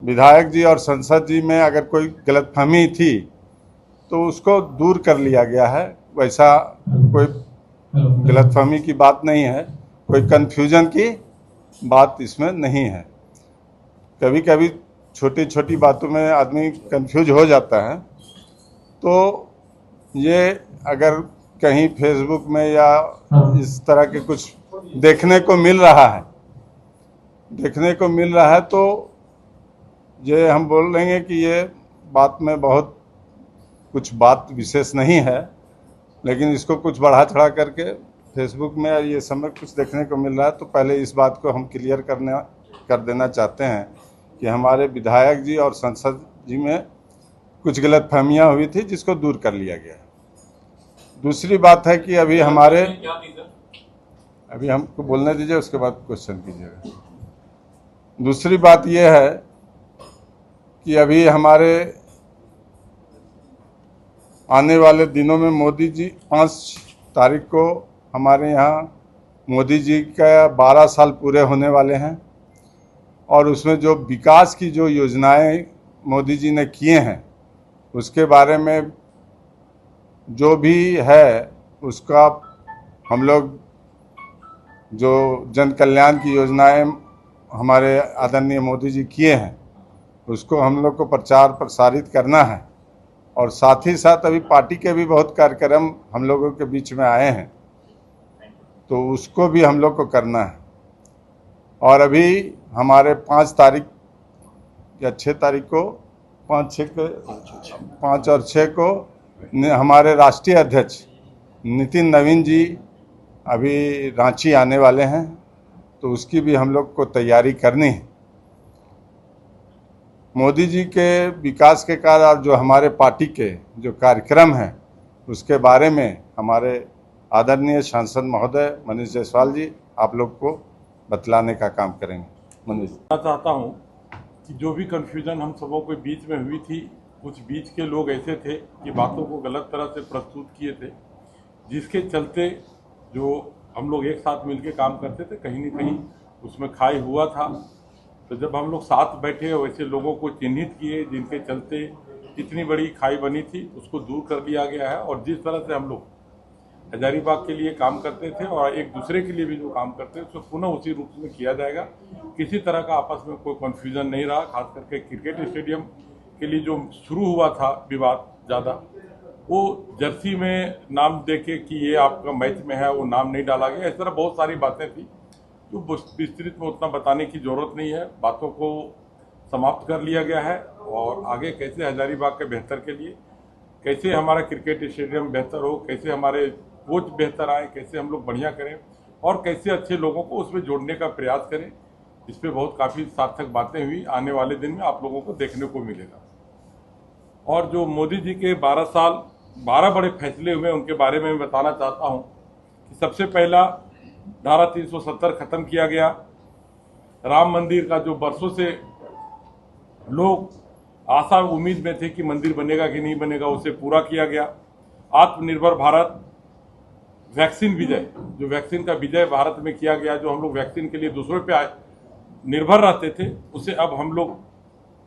विधायक जी और संसद जी में अगर कोई गलतफहमी थी तो उसको दूर कर लिया गया है। वैसा कोई गलतफहमी की बात नहीं है, कोई कन्फ्यूजन की बात इसमें नहीं है। कभी कभी छोटी छोटी बातों में आदमी कंफ्यूज हो जाता है, तो ये अगर कहीं फेसबुक में या इस तरह के कुछ देखने को मिल रहा है तो ये हम बोल लेंगे कि ये बात में बहुत कुछ बात विशेष नहीं है, लेकिन इसको कुछ बढ़ा चढ़ा करके फेसबुक में ये समय कुछ देखने को मिल रहा है। तो पहले इस बात को हम क्लियर कर देना चाहते हैं कि हमारे विधायक जी और संसद जी में कुछ गलतफहमियां हुई थी, जिसको दूर कर लिया गया। दूसरी बात है कि अभी हमको बोलने दीजिए, उसके बाद क्वेश्चन कीजिएगा। दूसरी बात यह है कि अभी हमारे आने वाले दिनों में मोदी जी 5 तारीख को हमारे यहाँ मोदी जी का 12 साल पूरे होने वाले हैं, और उसमें जो विकास की जो योजनाएं मोदी जी ने किए हैं उसके बारे में जो भी है उसका हम लोग जो जन कल्याण की योजनाएं हमारे आदरणीय मोदी जी किए हैं उसको हम लोग को प्रचार प्रसारित करना है। और साथ ही साथ अभी पार्टी के भी बहुत कार्यक्रम हम लोगों के बीच में आए हैं, तो उसको भी हम लोग को करना है। और अभी हमारे 5 तारीख या 6 तारीख को 5 और 6 को हमारे राष्ट्रीय अध्यक्ष नितिन नवीन जी अभी रांची आने वाले हैं, तो उसकी भी हम लोग को तैयारी करनी है। मोदी जी के विकास के कार्य और जो हमारे पार्टी के जो कार्यक्रम हैं उसके बारे में हमारे आदरणीय सांसद महोदय मनीष जायसवाल जी आप लोग को बतलाने का काम करेंगे। मनीष, मैं चाहता हूं कि जो भी कन्फ्यूजन हम सबों के बीच में हुई थी, कुछ बीच के लोग ऐसे थे कि बातों को गलत तरह से प्रस्तुत किए थे, जिसके चलते जो हम लोग एक साथ मिलकर काम करते थे कहीं न कहीं उसमें खाई हुआ था। तो जब हम लोग साथ बैठे वैसे लोगों को चिन्हित किए जिनके चलते इतनी बड़ी खाई बनी थी, उसको दूर कर दिया गया है। और जिस तरह से हम लोग हजारीबाग के लिए काम करते थे और एक दूसरे के लिए भी जो काम करते थे उसको पुनः उसी रूप में किया जाएगा। किसी तरह का आपस में कोई कन्फ्यूजन नहीं रहा। खास करके क्रिकेट स्टेडियम के लिए जो शुरू हुआ था विवाद ज़्यादा, वो जर्सी में नाम देके कि ये आपका मैच में है वो नाम नहीं डाला गया। इस तरह बहुत सारी बातें थी जो विस्तृत में उतना बताने की ज़रूरत नहीं है। बातों को समाप्त कर लिया गया है और आगे कैसे हजारीबाग के बेहतर के लिए, कैसे हमारा क्रिकेट स्टेडियम बेहतर हो, कैसे हमारे कोच बेहतर आए, कैसे हम लोग बढ़िया करें और कैसे अच्छे लोगों को उसमें जोड़ने का प्रयास करें, इस पर बहुत काफ़ी सार्थक बातें हुई। आने वाले दिन में आप लोगों को देखने को मिलेगा। और जो मोदी जी के 12 साल 12 बड़े फैसले हुए उनके बारे में मैं बताना चाहता हूँ कि सबसे पहला धारा 370 खत्म किया गया। राम मंदिर का जो बरसों से लोग आशा उम्मीद में थे कि मंदिर बनेगा कि नहीं बनेगा, उसे पूरा किया गया। आत्मनिर्भर भारत, वैक्सीन विजय, जो वैक्सीन का विजय भारत में किया गया, जो हम लोग वैक्सीन के लिए दूसरों पे निर्भर रहते थे उसे अब हम लोग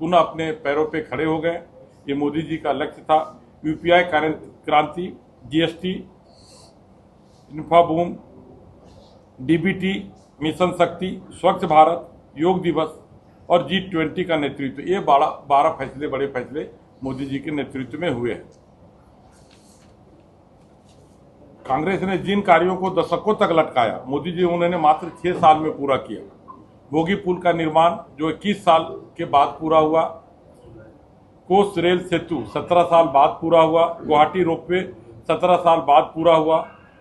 पुनः अपने पैरों पे खड़े हो गए। ये मोदी जी का लक्ष्य था। यूपीआई क्रांति, जीएसटी, इन्फाबूम, डीबीटी, मिशन शक्ति, स्वच्छ भारत, योग दिवस और G20 का नेतृत्व, ये 12 फैसले, बड़े फैसले मोदी जी के नेतृत्व में हुए हैं। कांग्रेस ने जिन कार्यों को दशकों तक लटकाया, मोदी जी उन्होंने मात्र 6 साल में पूरा किया। बोगी पुल का निर्माण जो 21 साल के बाद पूरा हुआ, कोस रेल सेतु 17 साल बाद पूरा हुआ, गुवाहाटी रोपवे 17 साल बाद पूरा हुआ,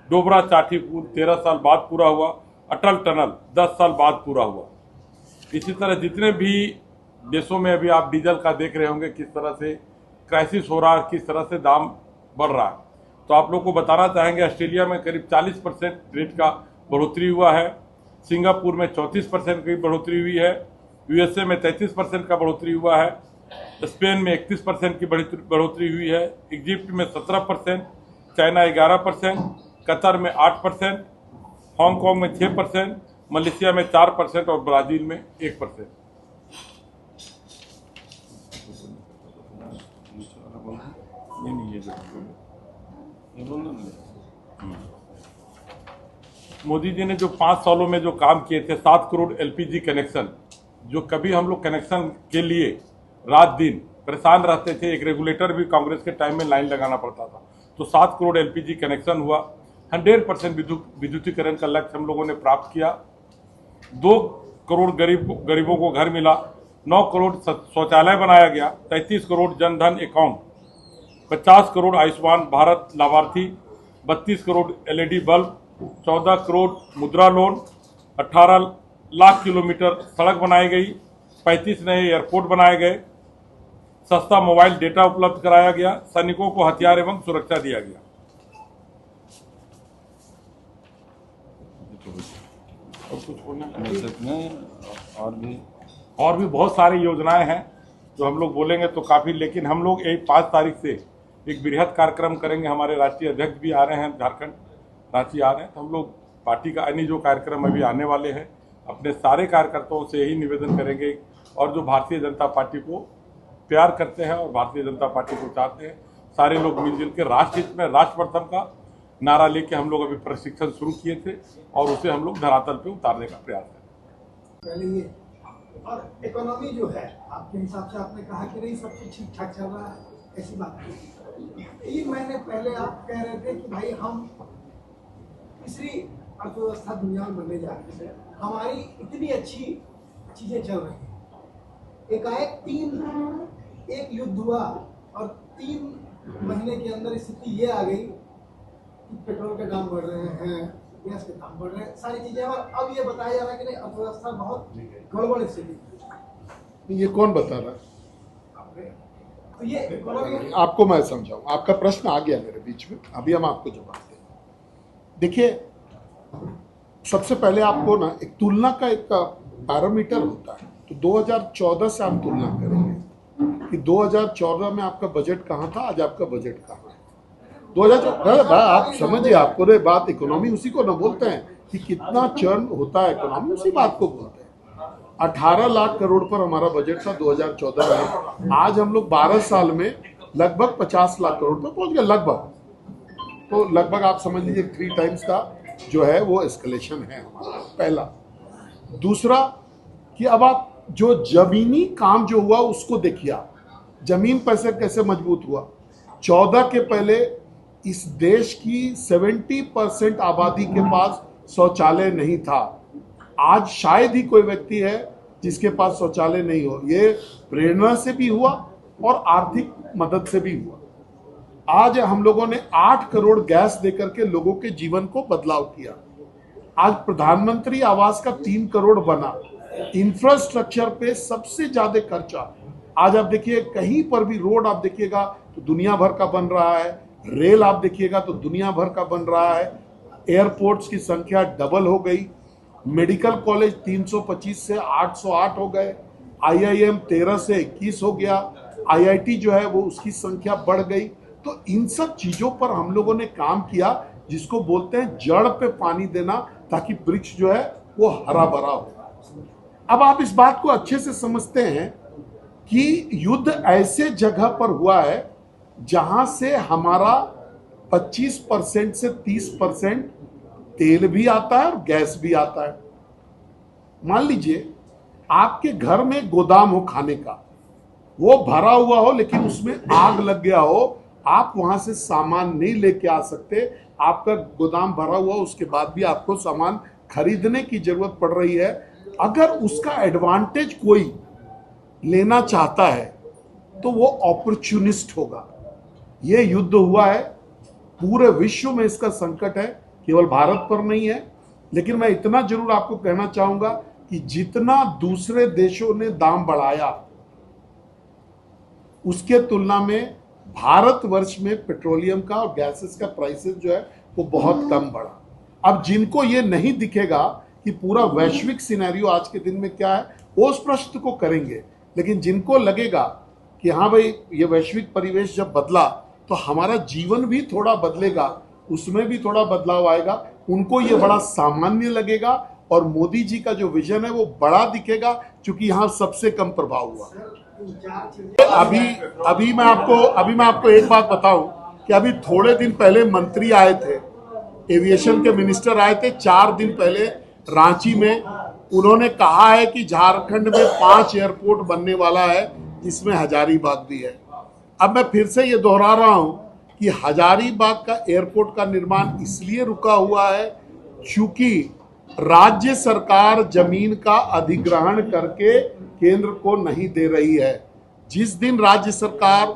डोबरा चाठी पुल 13 साल बाद पूरा हुआ, अटल टनल 10 साल बाद पूरा हुआ। इसी तरह जितने भी देशों में अभी आप डीजल का देख रहे होंगे किस तरह से क्राइसिस हो रहा है, किस तरह से दाम बढ़ रहा है, तो आप लोग को बताना चाहेंगे ऑस्ट्रेलिया में करीब 40% रेट का बढ़ोतरी हुआ है, सिंगापुर में 34% की बढ़ोतरी हुई है, यूएसए में 33% का बढ़ोतरी हुआ है, स्पेन में 31% की बढ़ोतरी हुई है, इजिप्ट में 17%, चाइना 11%, कतर में 8%, हांगकांग में 6%, मलेशिया में 4% और ब्राज़ील में 1%। मोदी जी ने जो 5 सालों में जो काम किए थे, 7 करोड़ एलपीजी कनेक्शन, जो कभी हम लोग कनेक्शन के लिए रात दिन परेशान रहते थे, एक रेगुलेटर भी कांग्रेस के टाइम में लाइन लगाना पड़ता था, तो 7 करोड़ एलपीजी कनेक्शन हुआ। 100% विद्युतीकरण का लक्ष्य हम लोगों ने प्राप्त किया। 2 करोड़ गरीबों को घर मिला। 9 करोड़ शौचालय बनाया गया। 33 करोड़ जनधन अकाउंट, 50 करोड़ आयुष्मान भारत लाभार्थी, 32 करोड़ एलईडी बल्ब, 14 करोड़ मुद्रा लोन, 18 लाख किलोमीटर सड़क बनाई गई, 35 नए एयरपोर्ट बनाए गए, सस्ता मोबाइल डेटा उपलब्ध कराया गया, सैनिकों को हथियार एवं सुरक्षा दिया गया। और कुछ बोलना और भी बहुत सारी योजनाएं हैं जो हम लोग बोलेंगे तो काफी, लेकिन हम लोग 5 तारीख से एक बृहद कार्यक्रम करेंगे। हमारे राष्ट्रीय अध्यक्ष भी आ रहे हैं, झारखंड रांची आ रहे हैं, तो हम लोग पार्टी का अन्य जो कार्यक्रम अभी आने वाले हैं, अपने सारे कार्यकर्ताओं से यही निवेदन करेंगे और जो भारतीय जनता पार्टी को प्यार करते हैं और भारतीय जनता पार्टी को चाहते हैं, सारे लोग मिलजुल के राष्ट्रहित में राष्ट्र प्रथम का नारा लेके हम लोग अभी प्रशिक्षण शुरू किए थे और उसे हम लोग धरातल पे उतारने का प्रयास करें। पहले ये और इकोनॉमी जो है, आपके हिसाब से आपने कहा कि नहीं सब कुछ ठीक ठाक चल रहा है, ऐसी बात नहीं। 3 महीने पहले आप कह रहे थे कि भाई हम तीसरी अर्थव्यवस्था दुनिया में बनने जा रहे हैं, हमारी इतनी अच्छी चीजें चल रही हैं, एकाएक एक युद्ध हुआ और 3 महीने के अंदर स्थिति ये आ गई कि पेट्रोल के दाम बढ़ रहे हैं, गैस के दाम बढ़ रहे हैं, सारी चीजें, और अब ये बताया जा रहा है कि नहीं अर्थव्यवस्था बहुत गड़बड़ स्थिति। ये कौन बता रहा है? तो ये इकोनॉमी आपको मैं समझाऊं, आपका प्रश्न आ गया मेरे बीच में, अभी हम आपको जवाब दें। देखिए, सबसे पहले आपको ना एक तुलना का एक पैरामीटर होता है, तो 2014 से आप तुलना करेंगे कि 2014 में आपका बजट कहाँ था, आज आपका बजट कहाँ है। 2014 आप समझिए, आपको रे बात इकोनॉमी उसी को ना बोलते हैं कि कितना चर्न होता है इकोनॉमी, उसी बात को बोलते हैं। 18 लाख करोड़ पर हमारा बजट था 2014 में, आज हम लोग 12 साल में लगभग 50 लाख करोड़ पर पहुंच गए, लगभग। तो लगभग आप समझ लीजिए 3 टाइम्स का जो है वो एस्केलेशन है हमारा, पहला। दूसरा कि अब आप जो जमीनी काम जो हुआ उसको देखिए, जमीन पैसे कैसे मजबूत हुआ। 14 के पहले इस देश की 70% आबादी के पास शौचालय नहीं था। आज शायद ही कोई व्यक्ति है जिसके पास शौचालय नहीं हो। ये प्रेरणा से भी हुआ और आर्थिक मदद से भी हुआ। आज हम लोगों ने 8 करोड़ गैस देकर के लोगों के जीवन को बदलाव किया। आज प्रधानमंत्री आवास का 3 करोड़ बना। इंफ्रास्ट्रक्चर पे सबसे ज्यादा खर्चा। आज आप देखिए, कहीं पर भी रोड आप देखिएगा तो दुनिया भर का बन रहा है, रेल आप देखिएगा तो दुनिया भर का बन रहा है, एयरपोर्ट्स की संख्या डबल हो गई, मेडिकल कॉलेज 325 से 808 हो गए, IIM 13 से 21 हो गया, IIT जो है वो उसकी संख्या बढ़ गई। तो इन सब चीजों पर हम लोगों ने काम किया, जिसको बोलते हैं जड़ पे पानी देना, ताकि वृक्ष जो है वो हरा भरा हो। अब आप इस बात को अच्छे से समझते हैं कि युद्ध ऐसे जगह पर हुआ है जहां से हमारा 25% से 30% तेल भी आता है और गैस भी आता है। मान लीजिए आपके घर में गोदाम हो खाने का, वो भरा हुआ हो लेकिन उसमें आग लग गया हो, आप वहां से सामान नहीं लेके आ सकते। आपका गोदाम भरा हुआ, उसके बाद भी आपको सामान खरीदने की जरूरत पड़ रही है। अगर उसका एडवांटेज कोई लेना चाहता है तो वो अपॉर्चुनिस्ट होगा। ये युद्ध हुआ है, पूरे विश्व में इसका संकट है, केवल भारत पर नहीं है। लेकिन मैं इतना जरूर आपको कहना चाहूंगा कि जितना दूसरे देशों ने दाम बढ़ाया, उसके तुलना में भारतवर्ष में पेट्रोलियम का और गैसेस का प्राइसेस जो है वो बहुत कम बढ़ा। अब जिनको ये नहीं दिखेगा कि पूरा वैश्विक सिनेरियो आज के दिन में क्या है, वो उस प्रश्न को करेंगे। लेकिन जिनको लगेगा कि हाँ भाई, ये वैश्विक परिवेश जब बदला तो हमारा जीवन भी थोड़ा बदलेगा, उसमें भी थोड़ा बदलाव आएगा, उनको ये बड़ा सामान्य लगेगा और मोदी जी का जो विजन है वो बड़ा दिखेगा, क्योंकि यहाँ सबसे कम प्रभाव हुआ। अभी मैं आपको एक बात बताऊं कि अभी थोड़े दिन पहले मंत्री आए थे, एविएशन के मिनिस्टर आए थे 4 दिन पहले रांची में। उन्होंने कहा है कि झारखंड में 5 एयरपोर्ट बनने वाला है, जिसमें हजारीबाग भी है। अब मैं फिर से ये दोहरा रहा हूं कि हजारीबाग का एयरपोर्ट का निर्माण इसलिए रुका हुआ है क्योंकि राज्य सरकार जमीन का अधिग्रहण करके केंद्र को नहीं दे रही है। जिस दिन राज्य सरकार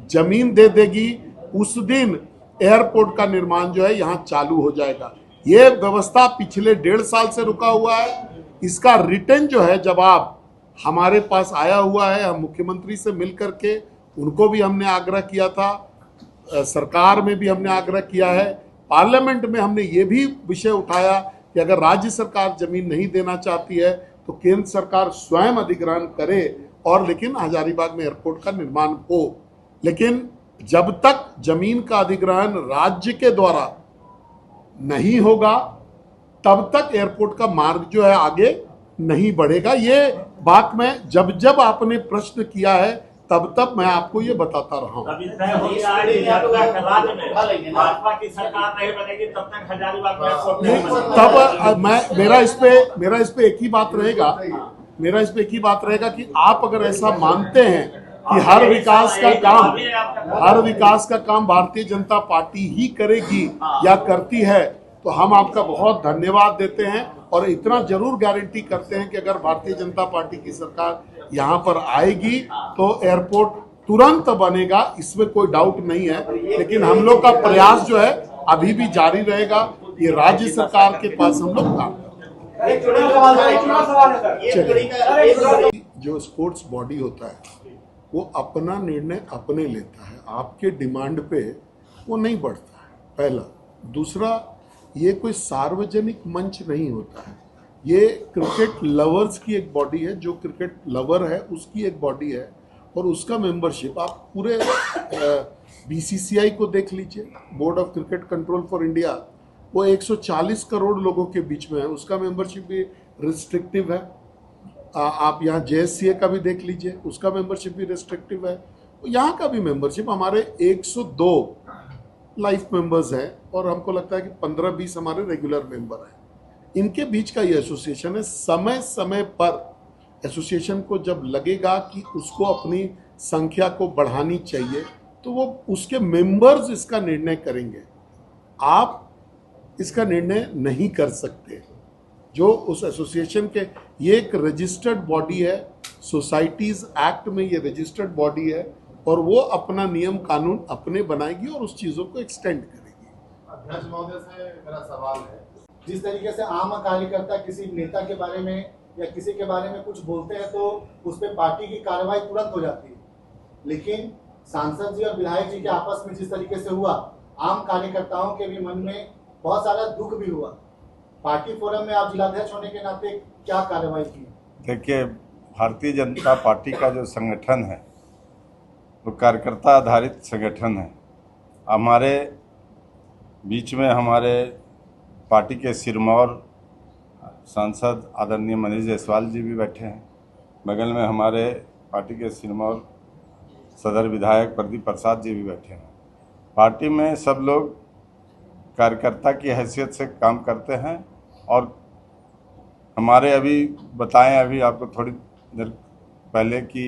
जमीन दे देगी उस दिन एयरपोर्ट का निर्माण जो है यहाँ चालू हो जाएगा। ये व्यवस्था पिछले 1.5 साल से रुका हुआ है। इसका रिटर्न जो है जवाब हमारे पास आया हुआ है। हम मुख्यमंत्री से मिलकर के उनको भी हमने आग्रह किया था, सरकार में भी हमने आग्रह किया है, पार्लियामेंट में हमने ये भी विषय उठाया कि अगर राज्य सरकार जमीन नहीं देना चाहती है तो केंद्र सरकार स्वयं अधिग्रहण करे और लेकिन हजारीबाग में एयरपोर्ट का निर्माण हो। लेकिन जब तक जमीन का अधिग्रहण राज्य के द्वारा नहीं होगा तब तक एयरपोर्ट का मार्ग जो है आगे नहीं बढ़ेगा। ये बात मैं जब जब आपने प्रश्न किया है तब तब मैं आपको ये बताता रहा हूँ। भाजपा की सरकार नहीं बनेगी तब तक हजारीबाग में एयरपोर्ट नहीं बनेगा। तब मैं मेरा इस पे एक ही बात रहेगा कि आप अगर ऐसा मानते हैं कि हर विकास का काम भारतीय जनता पार्टी ही करेगी या करती है तो हम आपका बहुत धन्यवाद देते हैं और इतना जरूर गारंटी करते हैं कि अगर भारतीय जनता पार्टी की सरकार यहाँ पर आएगी तो एयरपोर्ट तुरंत बनेगा, इसमें कोई डाउट नहीं है। लेकिन हम लोग का प्रयास जो है अभी भी जारी रहेगा। ये राज्य सरकार के पास हम लोग काम करेंगे। जो स्पोर्ट्स बॉडी होता है वो अपना निर्णय अपने लेता है, आपके डिमांड पे वो नहीं बढ़ता है, पहला। दूसरा, ये कोई सार्वजनिक मंच नहीं होता है, ये क्रिकेट लवर्स की एक बॉडी है। जो क्रिकेट लवर है उसकी एक बॉडी है और उसका मेंबरशिप आप पूरे बीसीसीआई को देख लीजिए, board of cricket control for India, वो 140 करोड़ लोगों के बीच में है, उसका मेंबरशिप भी रिस्ट्रिक्टिव है। आप यहाँ JSCA का भी देख लीजिए, उसका मेंबरशिप भी रिस्ट्रिक्टिव है। यहाँ का भी मेंबरशिप, हमारे 102 लाइफ मेंबर्स हैं और हमको लगता है कि 15-20 हमारे रेगुलर मेंबर हैं। इनके बीच का ये एसोसिएशन है। समय समय पर एसोसिएशन को जब लगेगा कि उसको अपनी संख्या को बढ़ानी चाहिए तो वो उसके मेंबर्स इसका निर्णय करेंगे। आप इसका निर्णय नहीं कर सकते। जो उस एसोसिएशन के, ये एक रजिस्टर्ड बॉडी है, सोसाइटीज एक्ट में ये रजिस्टर्ड बॉडी है और वो अपना नियम कानून अपने बनाएगी और उस चीज़ों को एक्सटेंड करेगी। अध्यक्ष महोदय से मेरा सवाल है, जिस तरीके से आम कार्यकर्ता किसी नेता के बारे में या किसी के बारे में कुछ बोलते हैं तो उस पर पार्टी की कार्रवाई तुरंत हो जाती है, लेकिन सांसद जी और विधायक जी के आपस में जिस तरीके से हुआ, आम कार्यकर्ताओं के भी मन में बहुत सारा दुख भी हुआ। पार्टी फोरम में आप जिलाध्यक्ष होने के नाते क्या कार्रवाई की? देखिए, भारतीय जनता पार्टी का जो संगठन है वो कार्यकर्ता आधारित संगठन है। हमारे बीच में हमारे पार्टी के सिरमौर सांसद आदरणीय मनीष जायसवाल जी भी बैठे हैं। बगल में हमारे पार्टी के सिरमौर सदर विधायक प्रदीप प्रसाद जी भी बैठे हैं। पार्टी में सब लोग कार्यकर्ता की हैसियत से काम करते हैं और हमारे अभी आपको थोड़ी देर पहले कि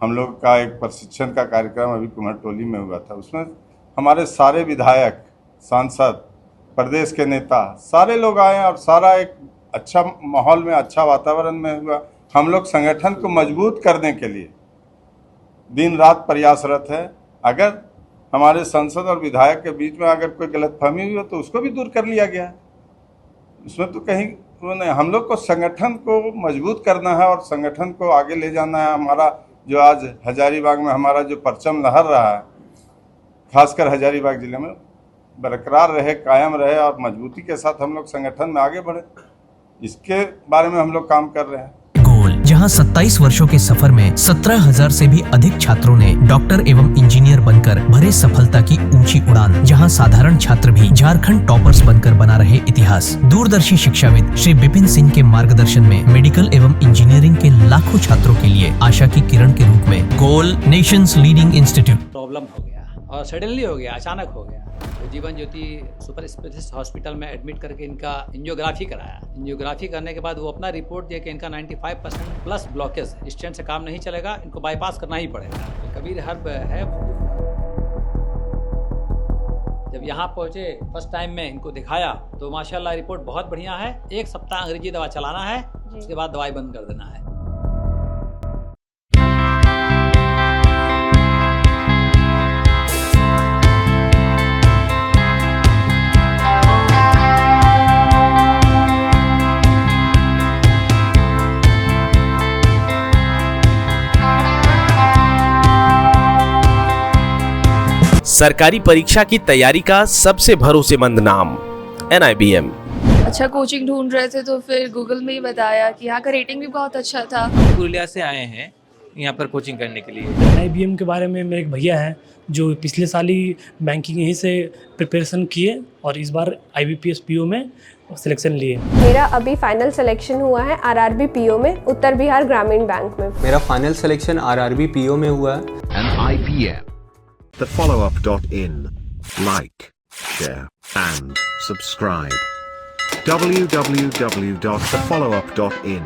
हम लोग का एक प्रशिक्षण का कार्यक्रम अभी कुम्हरटोली में हुआ था। उसमें हमारे सारे विधायक, सांसद, प्रदेश के नेता सारे लोग आए और सारा एक अच्छा माहौल में, अच्छा वातावरण में हुआ। हम लोग संगठन को मजबूत करने के लिए दिन रात प्रयासरत है। अगर हमारे सांसद और विधायक के बीच में अगर कोई गलतफहमी हुई हो तो उसको भी दूर कर लिया गया है। उसमें तो कहीं नहीं, हम लोग को संगठन को मजबूत करना है और संगठन को आगे ले जाना है। हमारा जो आज हजारीबाग में हमारा जो परचम लहर रहा है, खासकर हजारीबाग जिले में, बरकरार रहे, कायम रहे और मजबूती के साथ हम लोग संगठन में आगे बढ़े, इसके बारे में हम लोग काम कर रहे हैं। जहां 27 वर्षों के सफर में 17,000 से भी अधिक छात्रों ने डॉक्टर एवं इंजीनियर बनकर भरे सफलता की ऊंची उड़ान, जहां साधारण छात्र भी झारखंड टॉपर्स बनकर बना रहे इतिहास। दूरदर्शी शिक्षाविद श्री विपिन सिंह के मार्गदर्शन में मेडिकल एवं इंजीनियरिंग के लाखों छात्रों के लिए आशा की किरण के रूप में गोल नेशंस लीडिंग इंस्टीट्यूट। प्रॉब्लम हो गया और सडनली हो गया, अचानक हो गया। तो Jeevan Jyoti super specialist hospital में एडमिट करके इनका एंजियोग्राफी कराया। एंजियोग्राफी करने के बाद वो अपना रिपोर्ट दिया कि इनका 95% प्लस ब्लॉकेज, स्टेंट से काम नहीं चलेगा, इनको बाईपास करना ही पड़ेगा। तो कबीर हर्ब है। जब यहाँ पहुँचे फर्स्ट टाइम में इनको दिखाया तो माशाल्लाह रिपोर्ट बहुत बढ़िया है। 1 सप्ताह अंग्रेजी दवा चलाना है, उसके बाद दवाई बंद कर देना है। सरकारी परीक्षा की तैयारी का सबसे भरोसेमंद नाम NIBM। अच्छा कोचिंग ढूंढ रहे थे तो फिर गूगल में ही बताया कि यहाँ का रेटिंग भी बहुत अच्छा था। पुरुलिया से आए हैं यहाँ पर कोचिंग करने के लिए। NIBM के बारे में मेरे एक भैया हैं जो पिछले साल ही बैंकिंग यहीं से प्रिपरेशन किए और इस बार IBPS PO में सिलेक्शन लिए। मेरा अभी फाइनल सिलेक्शन हुआ है RRB PO में, उत्तर बिहार ग्रामीण बैंक में। मेरा फाइनल सिलेक्शन RRB PO में हुआ है। NIBM, thefollowup.in. Like, share and subscribe. www.thefollowup.in